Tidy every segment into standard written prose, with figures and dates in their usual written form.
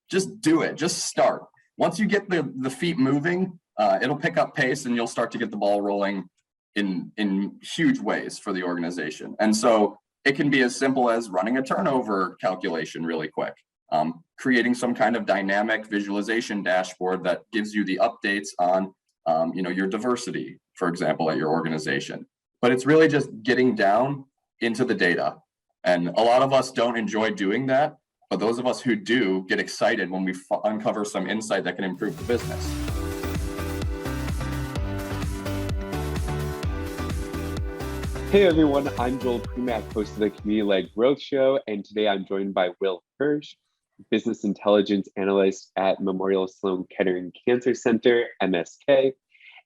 just do it, just start. Once you get the feet moving, it'll pick up pace and you'll start to get the ball rolling in huge ways for the organization. And so it can be as simple as running a turnover calculation really quick, creating some kind of dynamic visualization dashboard that gives you the updates on your diversity, for example, at your organization. But it's really just getting down into the data. And a lot of us don't enjoy doing that, but those of us who do get excited when we uncover some insight that can improve the business. Hey everyone, I'm Joel Primack, host of the Community-Led Growth Show, and today I'm joined by Will Hirsch, Business Intelligence Analyst at Memorial Sloan Kettering Cancer Center, MSK,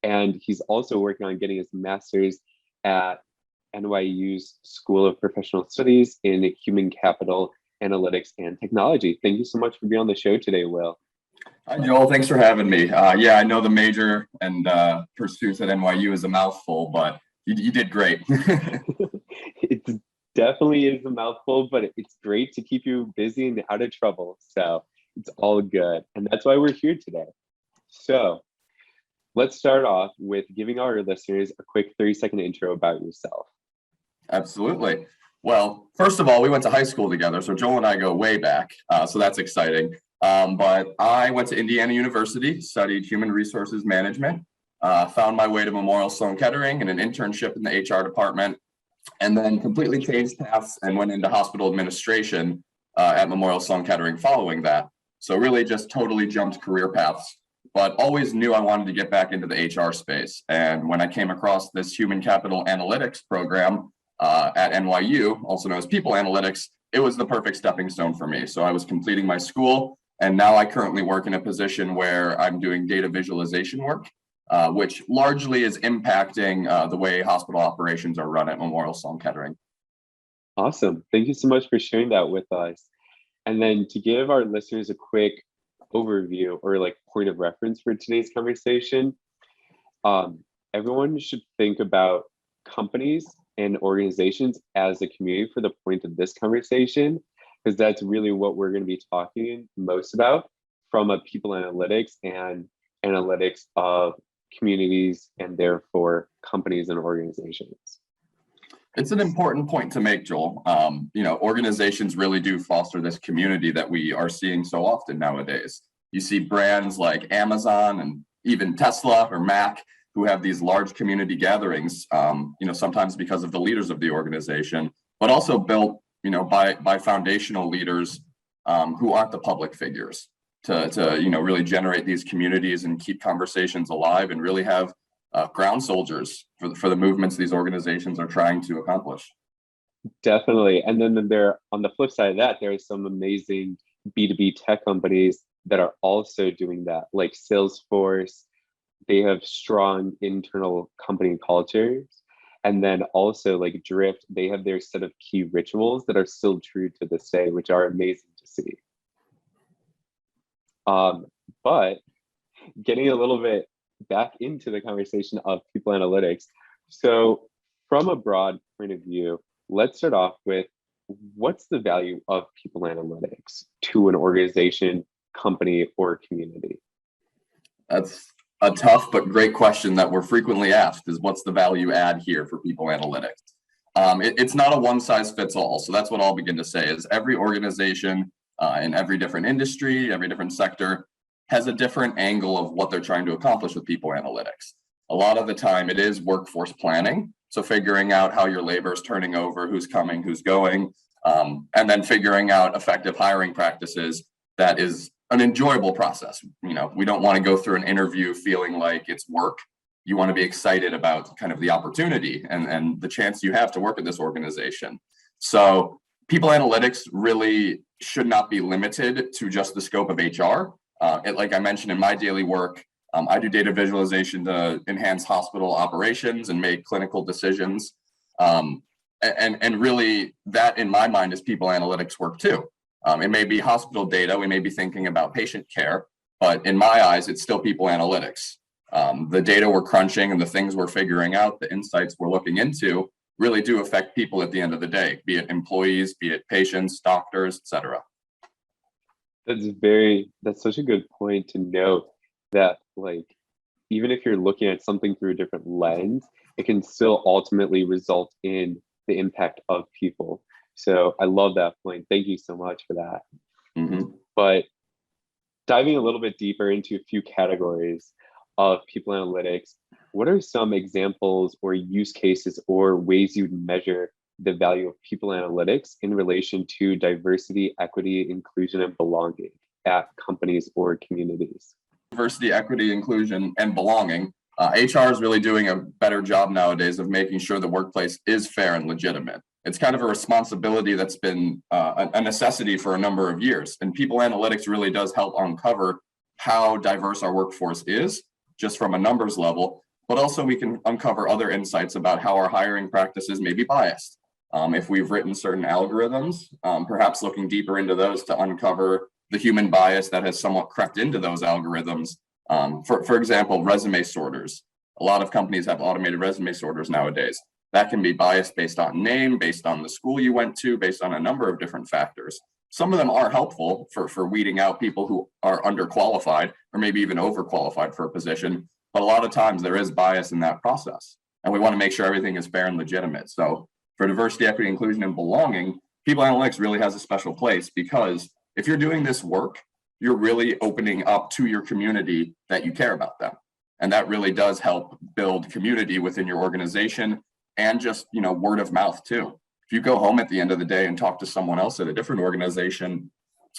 and he's also working on getting his master's at NYU's School of Professional Studies in Human Capital, Analytics, and Technology. Thank you so much for being on the show today, Will. Hi, Joel. Thanks for having me. Yeah, I know the major and pursuits at NYU is a mouthful, but you did great. It definitely is a mouthful, but it's great to keep you busy and out of trouble. So it's all good. And that's why we're here today. So let's start off with giving our listeners a quick 30-second intro about yourself. Absolutely. Well, first of all, we went to high school together. So Joel and I go way back. So that's exciting. But I went to Indiana University, studied human resources management. Found my way to Memorial Sloan Kettering and an internship in the HR department, and then completely changed paths and went into hospital administration at Memorial Sloan Kettering following that. So really just totally jumped career paths, but always knew I wanted to get back into the HR space. And when I came across this human capital analytics program at NYU, also known as people analytics, it was the perfect stepping stone for me. So I was completing my school, and now I currently work in a position where I'm doing data visualization work, which largely is impacting the way hospital operations are run at Memorial Sloan Kettering. Awesome. Thank you so much for sharing that with us. And then to give our listeners a quick overview or point of reference for today's conversation, everyone should think about companies and organizations as a community for the point of this conversation, because that's really what we're going to be talking most about from a people analytics and analytics of communities and therefore companies and organizations. It's an important point to make, Joel. Organizations really do foster this community that we are seeing so often nowadays. You see brands like Amazon and even Tesla or Mac who have these large community gatherings, sometimes because of the leaders of the organization, but also built, by foundational leaders who aren't the public figures. To really generate these communities and keep conversations alive and really have ground soldiers for the movements these organizations are trying to accomplish. Definitely. And then on the flip side of that, there are some amazing B2B tech companies that are also doing that, like Salesforce. They have strong internal company cultures. And then also like Drift, they have their set of key rituals that are still true to this day, which are amazing to see. But getting a little bit back into the conversation of people analytics. So from a broad point of view, let's start off with what's the value of people analytics to an organization, company, or community? That's a tough but great question that we're frequently asked is what's the value add here for people analytics? It's not a one size fits all. So that's what I'll begin to say is every organization in every different industry, every different sector has a different angle of what they're trying to accomplish with people analytics. A lot of the time it is workforce planning. So figuring out how your labor is turning over, who's coming, who's going, and then figuring out effective hiring practices. That is an enjoyable process. We don't want to go through an interview feeling like it's work. You want to be excited about kind of the opportunity and the chance you have to work at this organization. So people analytics really should not be limited to just the scope of HR. Like I mentioned in my daily work, I do data visualization to enhance hospital operations and make clinical decisions. And really that in my mind is people analytics work too. It may be hospital data, we may be thinking about patient care, but in my eyes, it's still people analytics. The data we're crunching and the things we're figuring out, the insights we're looking into really do affect people at the end of the day, be it employees, be it patients, doctors, et cetera. That's such a good point to note that like even if you're looking at something through a different lens, it can still ultimately result in the impact of people. So I love that point. Thank you so much for that. Mhm. But diving a little bit deeper into a few categories of people analytics, what are some examples or use cases or ways you'd measure the value of people analytics in relation to diversity, equity, inclusion, and belonging at companies or communities? Diversity, equity, inclusion, and belonging. HR is really doing a better job nowadays of making sure the workplace is fair and legitimate. It's kind of a responsibility that's been a necessity for a number of years. And people analytics really does help uncover how diverse our workforce is, just from a numbers level, but also we can uncover other insights about how our hiring practices may be biased. If we've written certain algorithms, perhaps looking deeper into those to uncover the human bias that has somewhat crept into those algorithms. For example, resume sorters. A lot of companies have automated resume sorters nowadays. That can be biased based on name, based on the school you went to, based on a number of different factors. Some of them are helpful for weeding out people who are underqualified or maybe even overqualified for a position. But a lot of times there is bias in that process. And we want to make sure everything is fair and legitimate. So for diversity, equity, inclusion, and belonging, people analytics really has a special place because if you're doing this work, you're really opening up to your community that you care about them. And that really does help build community within your organization and just, word of mouth too. If you go home at the end of the day and talk to someone else at a different organization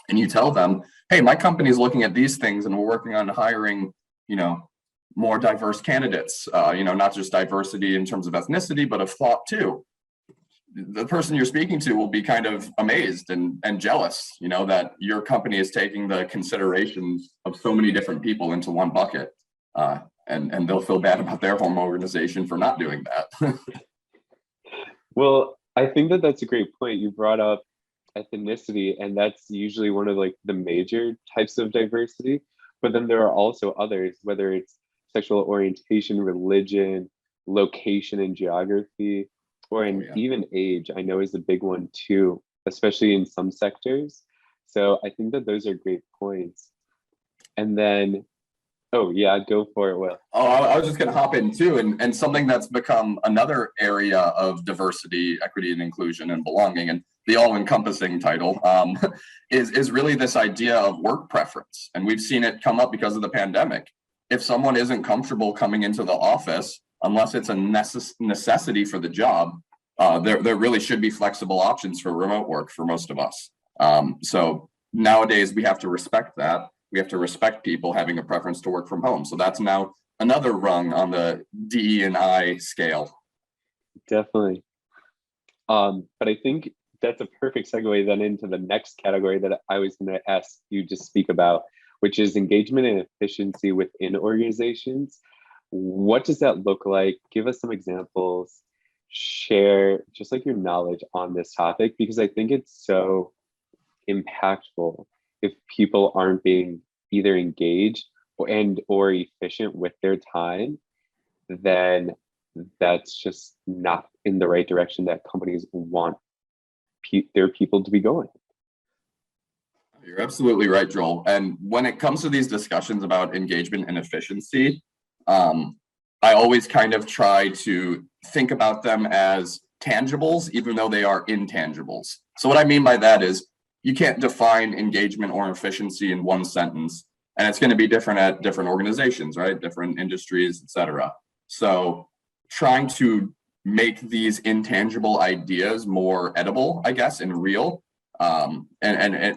and you tell them, hey, my company's looking at these things and we're working on hiring, more diverse candidates, not just diversity in terms of ethnicity, but of thought too. The person you're speaking to will be kind of amazed and jealous, that your company is taking the considerations of so many different people into one bucket. And they'll feel bad about their home organization for not doing that. Well, I think that that's a great point. You brought up ethnicity, and that's usually one of like the major types of diversity. But then there are also others, whether it's sexual orientation, religion, location and geography, or even age, I know is a big one too, especially in some sectors. So I think that those are great points. And then, oh yeah, go for it, Will. Oh, I was just going to hop in too. And something that's become another area of diversity, equity, and inclusion and belonging, and the all-encompassing title, is really this idea of work preference. And we've seen it come up because of the pandemic. If someone isn't comfortable coming into the office, unless it's a necessity for the job, there really should be flexible options for remote work for most of us. So nowadays we have to respect that. We have to respect people having a preference to work from home. So that's now another rung on the DE&I scale. Definitely. But I think that's a perfect segue then into the next category that I was going to ask you to speak about, which is engagement and efficiency within organizations. What does that look like? Give us some examples. Share just like your knowledge on this topic, because I think it's so impactful. If people aren't being either engaged or efficient with their time, then that's just not in the right direction that companies want their people to be going. You're absolutely right, Joel. And when it comes to these discussions about engagement and efficiency, I always kind of try to think about them as tangibles, even though they are intangibles. So what I mean by that is you can't define engagement or efficiency in one sentence, and it's going to be different at different organizations, right? Different industries, etc. So trying to make these intangible ideas more edible, I guess, and real. And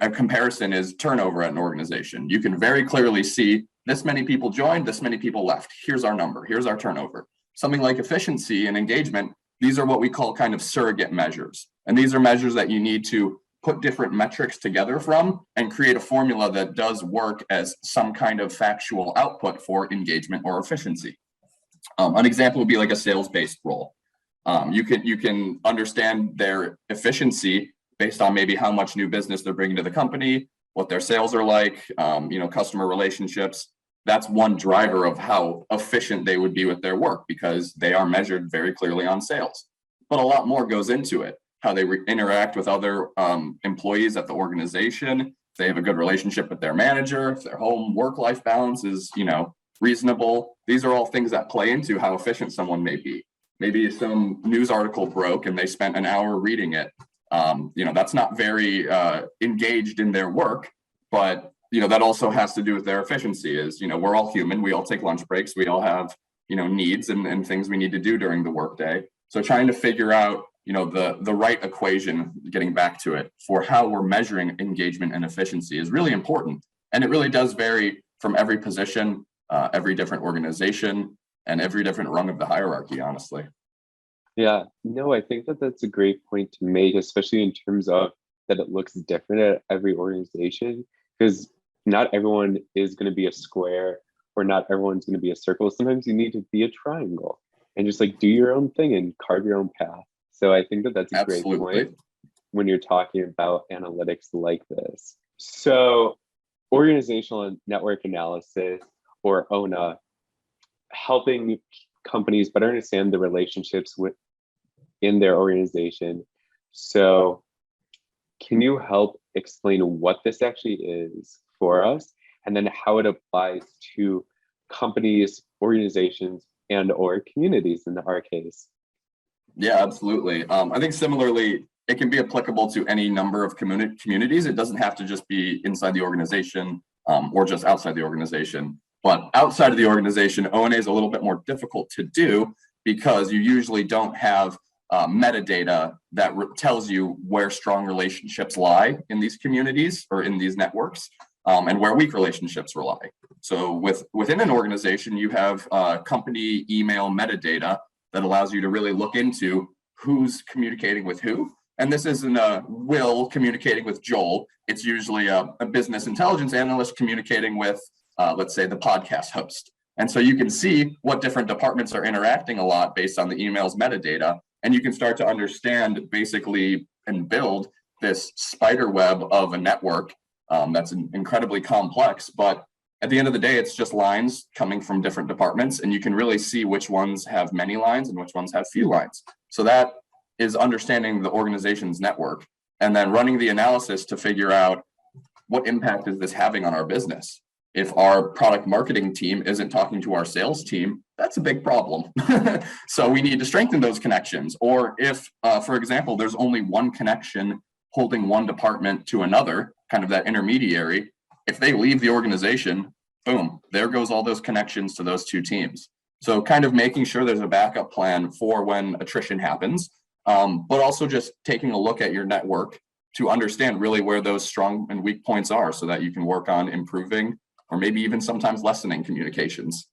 a comparison is turnover at an organization. You can very clearly see this many people joined, this many people left. Here's our number, here's our turnover. Something like efficiency and engagement, these are what we call kind of surrogate measures. And these are measures that you need to put different metrics together from and create a formula that does work as some kind of factual output for engagement or efficiency. An example would be like a sales-based role. You can understand their efficiency based on maybe how much new business they're bringing to the company, what their sales are like, customer relationships. That's one driver of how efficient they would be with their work because they are measured very clearly on sales. But a lot more goes into it, how they interact with other employees at the organization, if they have a good relationship with their manager, if their home work-life balance is, reasonable. These are all things that play into how efficient someone may be. Maybe some news article broke and they spent an hour reading it. That's not very engaged in their work, but that also has to do with their efficiency. Is we're all human. We all take lunch breaks. We all have needs and things we need to do during the workday. So trying to figure out the right equation, getting back to it, for how we're measuring engagement and efficiency is really important. And it really does vary from every position, every different organization, and every different rung of the hierarchy, honestly. Yeah, no, I think that that's a great point to make, especially in terms of that it looks different at every organization, because not everyone is going to be a square or not everyone's going to be a circle. Sometimes you need to be a triangle and just like do your own thing and carve your own path. So I think that that's a great point when you're talking about analytics like this. So organizational and network analysis, or ONA, helping companies better understand the relationships in their organization. So can you help explain what this actually is for us, and then how it applies to companies, organizations, and or communities in our case? Yeah, absolutely. I think similarly, it can be applicable to any number of communities. It doesn't have to just be inside the organization or just outside the organization. But outside of the organization, ONA is a little bit more difficult to do because you usually don't have metadata that tells you where strong relationships lie in these communities or in these networks, and where weak relationships rely. So within an organization, you have company email metadata that allows you to really look into who's communicating with who. And this isn't Will communicating with Joel. It's usually a business intelligence analyst communicating with, let's say, the podcast host. And so you can see what different departments are interacting a lot based on the email's metadata. And you can start to understand basically and build this spider web of a network that's incredibly complex. But at the end of the day, it's just lines coming from different departments, and you can really see which ones have many lines and which ones have few lines. So that is understanding the organization's network and then running the analysis to figure out what impact is this having on our business. If our product marketing team isn't talking to our sales team, that's a big problem. So we need to strengthen those connections. Or if, for example, there's only one connection holding one department to another, kind of that intermediary, if they leave the organization, boom, there goes all those connections to those two teams. So kind of making sure there's a backup plan for when attrition happens, but also just taking a look at your network to understand really where those strong and weak points are so that you can work on improving or maybe even sometimes lessening communications.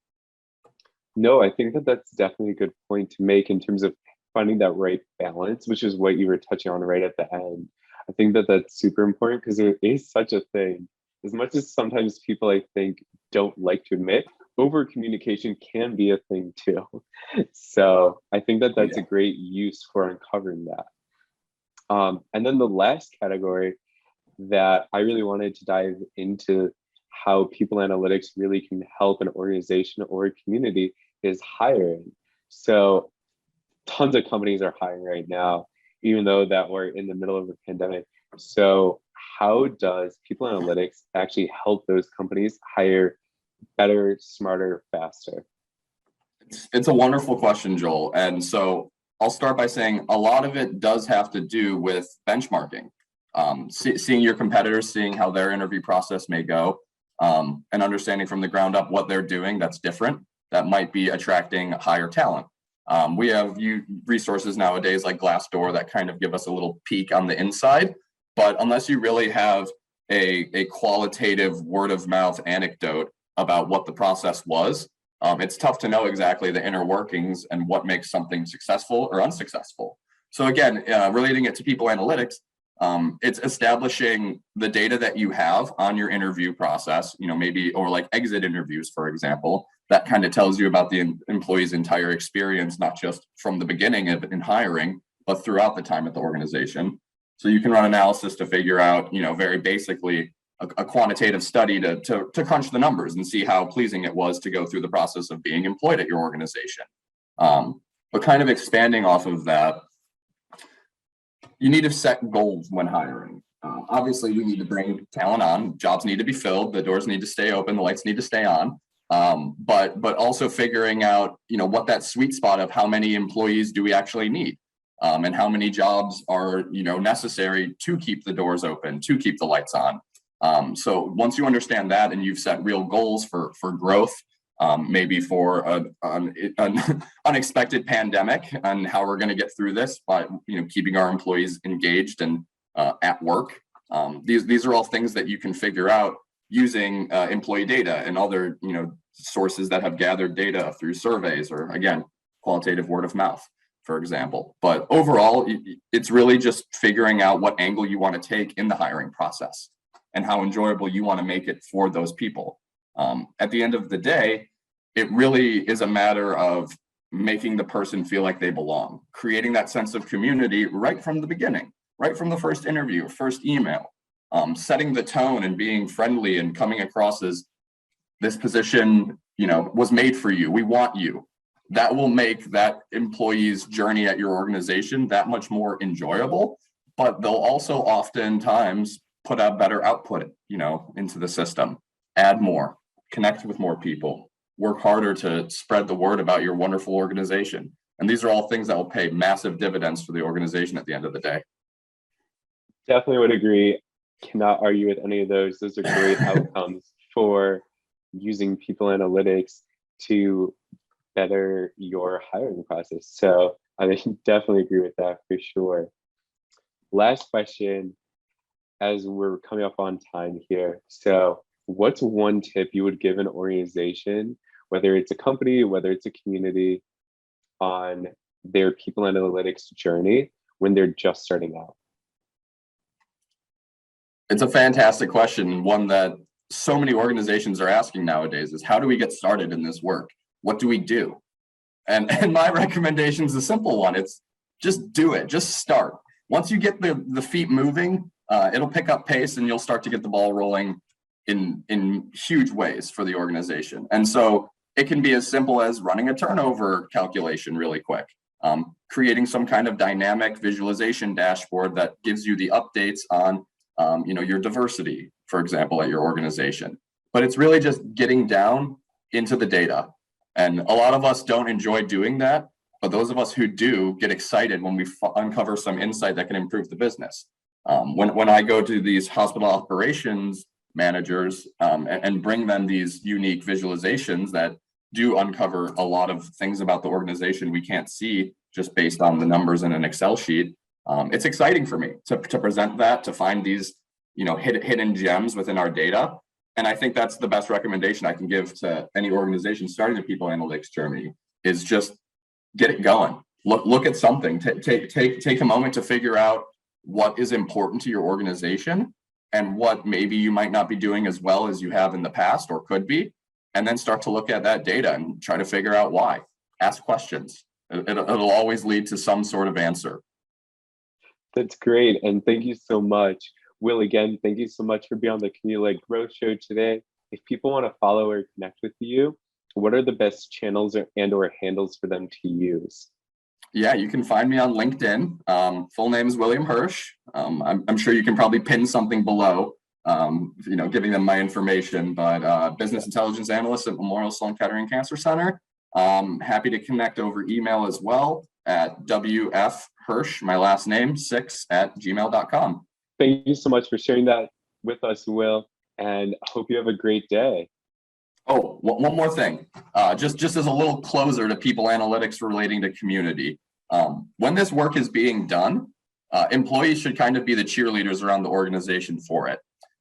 No, I think that that's definitely a good point to make in terms of finding that right balance, which is what you were touching on right at the end. I think that that's super important because there is such a thing. As much as sometimes people, I think, don't like to admit, over communication can be a thing too. So I think that that's a great use for uncovering that. And then the last category that I really wanted to dive into how people analytics really can help an organization or a community is hiring. So tons of companies are hiring right now, even though that we're in the middle of a pandemic. So how does people analytics actually help those companies hire better, smarter, faster? It's a wonderful question, Joel. And so I'll start by saying a lot of it does have to do with benchmarking, seeing your competitors, seeing how their interview process may go, and understanding from the ground up what they're doing that's different, that might be attracting higher talent. We have resources nowadays like Glassdoor that kind of give us a little peek on the inside, but unless you really have a qualitative word of mouth anecdote about what the process was, it's tough to know exactly the inner workings and what makes something successful or unsuccessful. So again, relating it to people analytics, it's establishing the data that you have on your interview process, maybe, or like exit interviews, for example, that kind of tells you about the employee's entire experience, not just from the beginning in hiring, but throughout the time at the organization. So you can run analysis to figure out, very basically a quantitative study to crunch the numbers and see how pleasing it was to go through the process of being employed at your organization. But kind of expanding off of that, you need to set goals when hiring. Obviously, we need to bring talent on. Jobs need to be filled. The doors need to stay open. The lights need to stay on. But also figuring out, what that sweet spot of how many employees do we actually need, and how many jobs are, necessary to keep the doors open, to keep the lights on. So once you understand that and you've set real goals for growth, maybe for an unexpected pandemic and how we're going to get through this by, keeping our employees engaged and at work. These are all things that you can figure out using employee data and other, sources that have gathered data through surveys or, again, qualitative word of mouth, for example. But overall, it's really just figuring out what angle you want to take in the hiring process and how enjoyable you want to make it for those people. At the end of the day, it really is a matter of making the person feel like they belong, creating that sense of community right from the beginning, right from the first interview, first email, setting the tone and being friendly and coming across as this position, was made for you. We want you. That will make that employee's journey at your organization that much more enjoyable, but they'll also oftentimes put out better output, into the system, add more, connect with more people, work harder to spread the word about your wonderful organization. And these are all things that will pay massive dividends for the organization at the end of the day. Definitely would agree. Cannot argue with any of those. Those are great outcomes for using people analytics to better your hiring process. So I definitely agree with that for sure. Last question, as we're coming up on time here. So what's one tip you would give an organization, whether it's a company, whether it's a community, on their people analytics journey when they're just starting out? It's a fantastic question, one that so many organizations are asking nowadays is, how do we get started in this work? What do we do? And my recommendation is a simple one. It's just do it, just start. Once you get the feet moving, it'll pick up pace and you'll start to get the ball rolling in huge ways for the organization. And so it can be as simple as running a turnover calculation really quick, creating some kind of dynamic visualization dashboard that gives you the updates on your diversity, for example, at your organization. But it's really just getting down into the data. And a lot of us don't enjoy doing that, but those of us who do get excited when we uncover some insight that can improve the business. When I go to these hospital operations managers and bring them these unique visualizations that do uncover a lot of things about the organization we can't see just based on the numbers in an Excel sheet, it's exciting for me to present that, to find these hidden gems within our data. And I think that's the best recommendation I can give to any organization starting the people analytics journey, is just get it going. Look at something. Take a moment to figure out what is important to your organization and what maybe you might not be doing as well as you have in the past or could be, and then start to look at that data and try to figure out why. Ask questions. It'll always lead to some sort of answer. That's great. And thank you so much. Will, again, thank you so much for being on the Community-Led Growth Show today. If people want to follow or connect with you, what are the best channels or handles for them to use? Yeah, you can find me on LinkedIn. Full name is William Hirsch. I'm sure you can probably pin something below, giving them my information, but business intelligence analyst at Memorial Sloan Kettering Cancer Center. Happy to connect over email as well at wfhirsch, my last name, 6@gmail.com. Thank you so much for sharing that with us, Will, and I hope you have a great day. Oh, one more thing, just as a little closer to people analytics relating to community. When this work is being done, employees should kind of be the cheerleaders around the organization for it.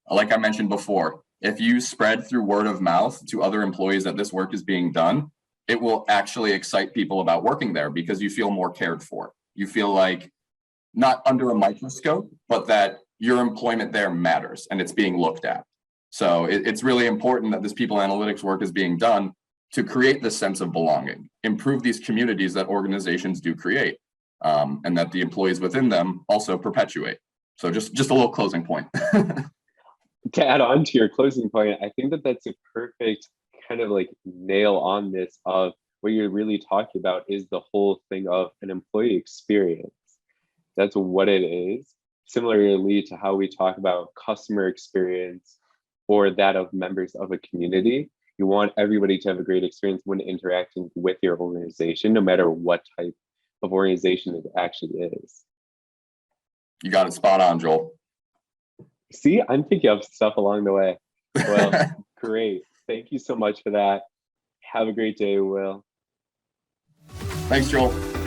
Like I mentioned before, if you spread through word of mouth to other employees that this work is being done, it will actually excite people about working there because you feel more cared for. You feel like not under a microscope, but that your employment there matters and it's being looked at. So it's really important that this people analytics work is being done to create this sense of belonging, improve these communities that organizations do create, and that the employees within them also perpetuate. So just a little closing point. To add on to your closing point, I think that that's a perfect kind of like nail on this of what you're really talking about is the whole thing of an employee experience. That's what it is. similarly to how we talk about customer experience or that of members of a community. You want everybody to have a great experience when interacting with your organization, no matter what type of organization it actually is. You got it spot on, Joel. See, I'm thinking of stuff along the way. Well, great. Thank you so much for that. Have a great day, Will. Thanks, Joel.